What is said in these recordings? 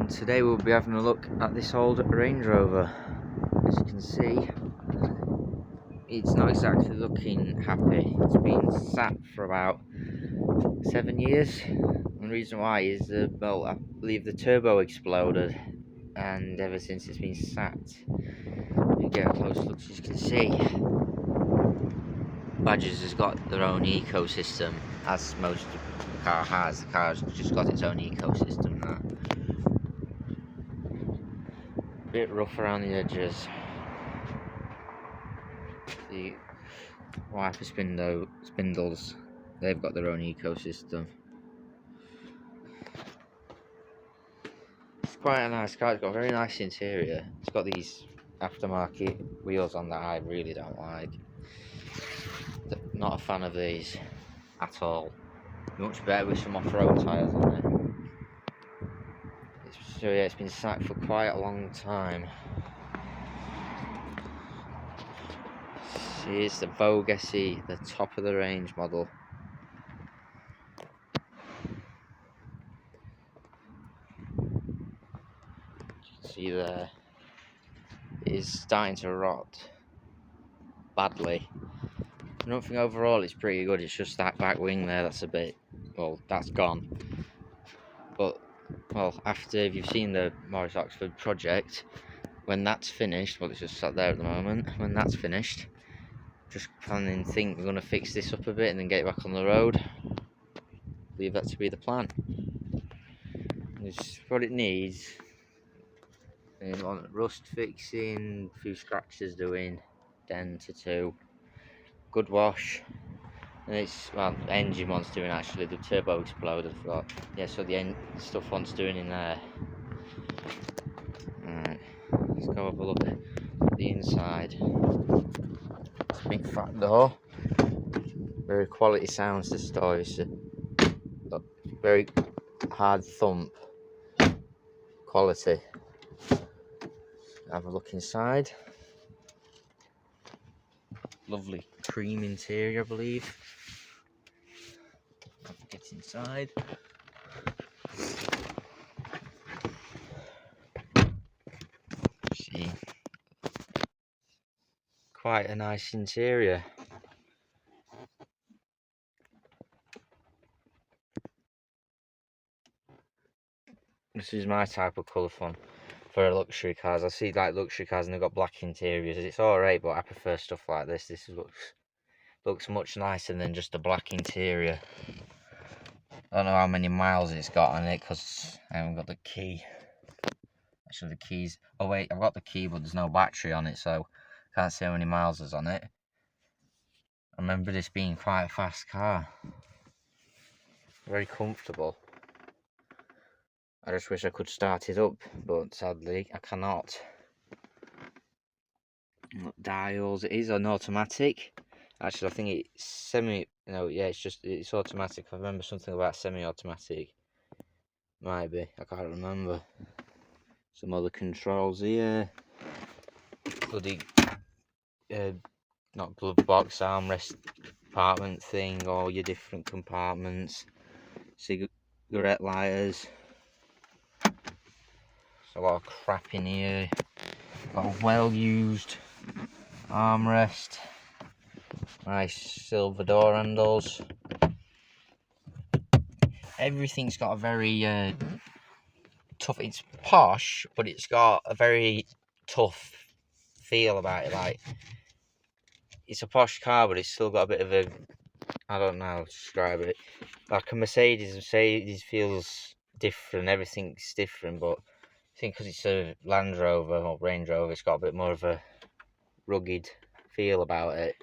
Today we'll be having a look at this old Range Rover. As you can see, it's not exactly looking happy. It's been sat for about 7 years. And the reason why is, well, I believe the turbo exploded, and ever since it's been sat. You get a close look, as you can see, Badgers has got their own ecosystem, as most of the car has. The car's just got its own ecosystem now. Bit rough around the edges. The wiper spindles, they've got their own ecosystem. It's quite a nice car. It's got a very nice interior. It's got these aftermarket wheels on that I really don't like. Not a fan of these at all. Much better with some off-road tyres on it. So yeah, it's been sat for quite a long time. Here's the Vogue SE, the top of the range model. You can see there, it is starting to rot badly. I don't think overall it's pretty good. It's just that back wing there that's a bit, well, that's gone. But, well, after, if you've seen the Morris Oxford project, when that's finished, well, it's just sat there at the moment, when that's finished, just think we're going to fix this up a bit and then get it back on the road. Leave that to be the plan. It's what it needs. Rust fixing, a few scratches doing, dent or two, good wash. And it's, well, the engine one's doing actually, the turbo exploded, I forgot. Yeah, so the stuff one's doing in there. Alright, let's go have a look at the inside. It's a big fat door. Very quality sounds this door. It's a very hard thump quality. Have a look inside. Lovely cream interior, I believe. Have to get inside. See, quite a nice interior. This is my type of colour fun for luxury cars. I see like luxury cars and they've got black interiors. It's alright, but I prefer stuff like this. This looks much nicer than just a black interior. I don't know how many miles it's got on it because I haven't got the key. Actually, the keys. Oh wait, I've got the key, but there's no battery on it, so I can't see how many miles there's on it. I remember this being quite a fast car. Very comfortable. I just wish I could start it up, but sadly I cannot. Dials. It is an automatic. Actually, I think it's semi. No, yeah, it's automatic. I remember something about semi-automatic. Might be. I can't remember. Some other controls here. Bloody, not glove box, armrest compartment thing. All your different compartments. Cigarette lighters. There's a lot of crap in here. Got a well-used armrest. Nice silver door handles. Everything's got a very tough. It's posh, but it's got a very tough feel about it. Like, it's a posh car, but it's still got a bit of a, I don't know how to describe it. Like a Mercedes feels different. Everything's different, but I think because it's a Land Rover or Range Rover, it's got a bit more of a rugged feel about it.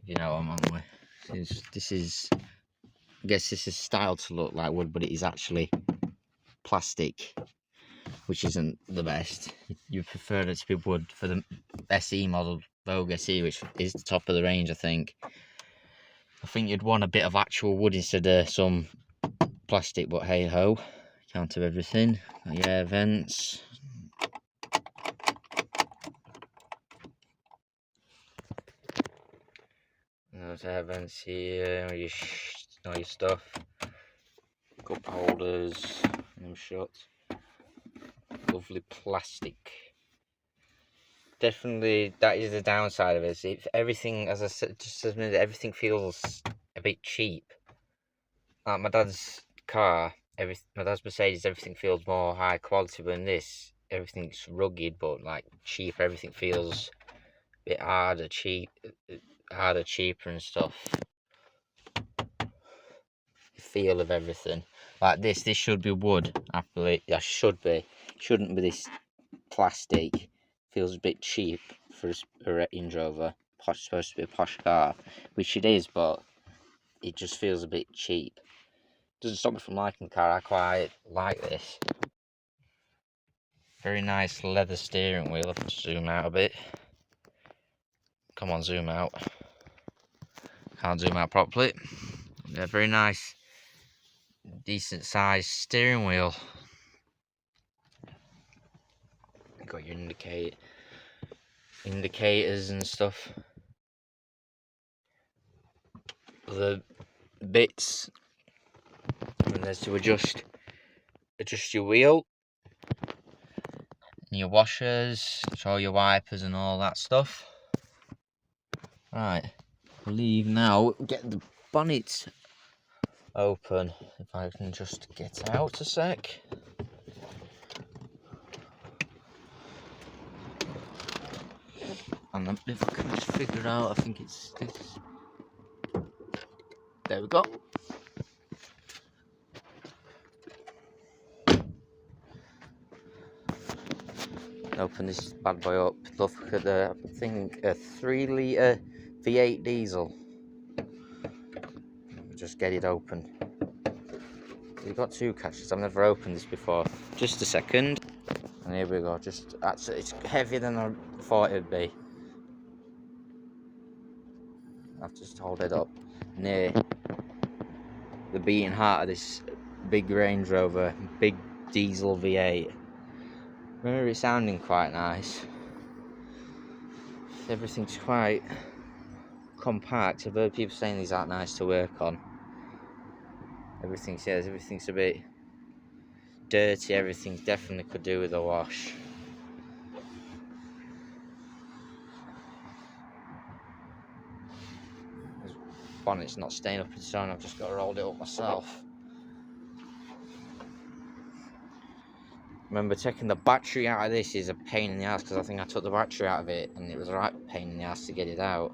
You know what I'm on with. Since this is, I guess this is styled to look like wood, but it is actually plastic, which isn't the best. You prefer it to be wood for the SE model, Vogue SE, which is the top of the range, I think. I think you'd want a bit of actual wood instead of some plastic, but hey ho, can't have everything. Got your air vents. Those air vents here, all your stuff. Cup holders, I'm shut. Lovely plastic. Definitely, that is the downside of it. If everything, as I said, just as a minute, everything feels a bit cheap. Like my dad's car, my dad's Mercedes, everything feels more high quality than this. Everything's rugged, but like cheap. Everything feels a bit harder, cheaper and stuff. The feel of everything, like this should be wood. I believe that shouldn't be this plastic. Feels a bit cheap for a Range Rover. Supposed to be a posh car, which it is, but it just feels a bit cheap. Doesn't stop me from liking the car. I quite like this. Very nice leather steering wheel. I'll have to zoom out a bit. Come on, zoom out. Can't zoom out properly. Yeah, very nice, decent sized steering wheel. Got your indicators and stuff. The bits, and there's to adjust your wheel, and your washers, show your wipers and all that stuff. Right, I believe now get the bonnet open. If I can just get out a sec. And if I can just figure it out, I think it's this. There we go. Open this bad boy up. Look at the, I think, a 3-litre V8 diesel. Just get it open. You've got two catches. I've never opened this before. Just a second. And here we go. Just actually, it's heavier than I thought it'd be. I have to just hold it up near the beating heart of this big Range Rover, big diesel V8. Remember it sounding quite nice. Everything's quite compact. I've heard people saying these aren't nice to work on. Everything's a bit dirty. Everything definitely could do with a wash. The bonnet's not staying up in stone. I've just got to roll it up myself. Remember, taking the battery out of this is a pain in the ass, because I think I took the battery out of it and it was a right pain in the ass to get it out.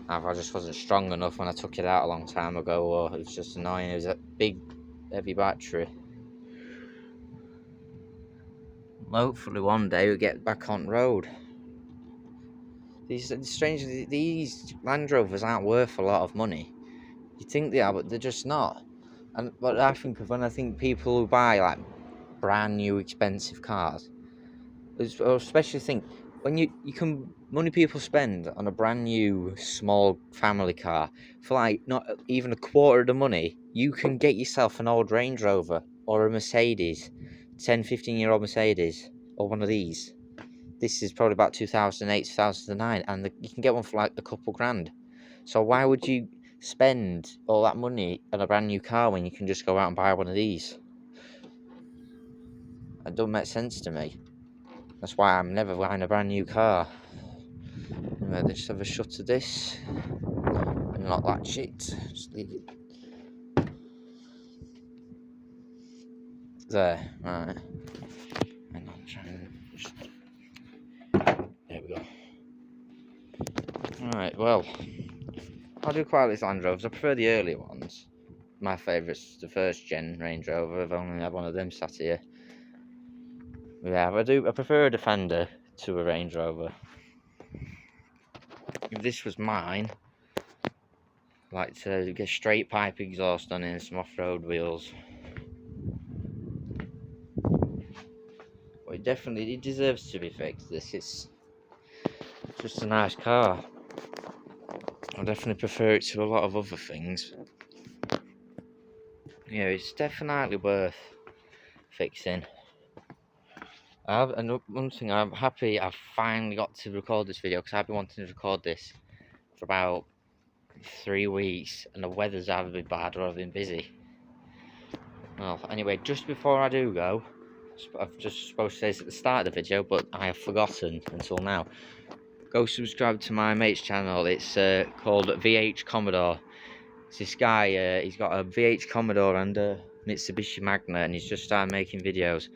I just wasn't strong enough when I took it out a long time ago, or it was just annoying. It was a big, heavy battery. Hopefully one day we'll get back on road. These Land Rovers aren't worth a lot of money. You think they are, but they're just not. And what I think of when I think people who buy like brand new expensive cars, I especially think when you can money people spend on a brand new small family car for like not even a quarter of the money, you can get yourself an old Range Rover or a Mercedes, 10-15-year-old Mercedes, or one of these. This is probably about 2008, 2009, and you can get one for like a couple grand. So why would you spend all that money on a brand new car when you can just go out and buy one of these? It don't make sense to me. That's why I'm never buying a brand new car. Anyway, let's have a shut of this. And not that shit. Just leave it there. Right. Hang on, try and just... There we go. Right, well, I do quite like these Land Rovers. I prefer the earlier ones. My favourite's the first gen Range Rover. I've only had one of them sat here. Yeah, I prefer a Defender to a Range Rover. If this was mine, I'd like to get straight pipe exhaust on it and some off-road wheels. But it deserves to be fixed. This is just a nice car. I definitely prefer it to a lot of other things. Yeah, it's definitely worth fixing. And one thing, I'm happy I've finally got to record this video, because I've been wanting to record this for about 3 weeks, and the weather's either been bad or I've been busy. Well, anyway, just before I do go, I've just supposed to say this at the start of the video, but I have forgotten until now. Go subscribe to my mate's channel. It's called VH Commodore. It's this guy, he's got a VH Commodore and a Mitsubishi Magna, and he's just started making videos.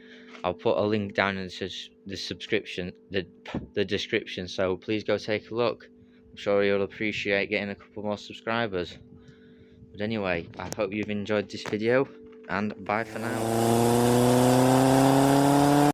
I'll put a link down in the description, so please go take a look. I'm sure you'll appreciate getting a couple more subscribers. But anyway, I hope you've enjoyed this video, and bye for now.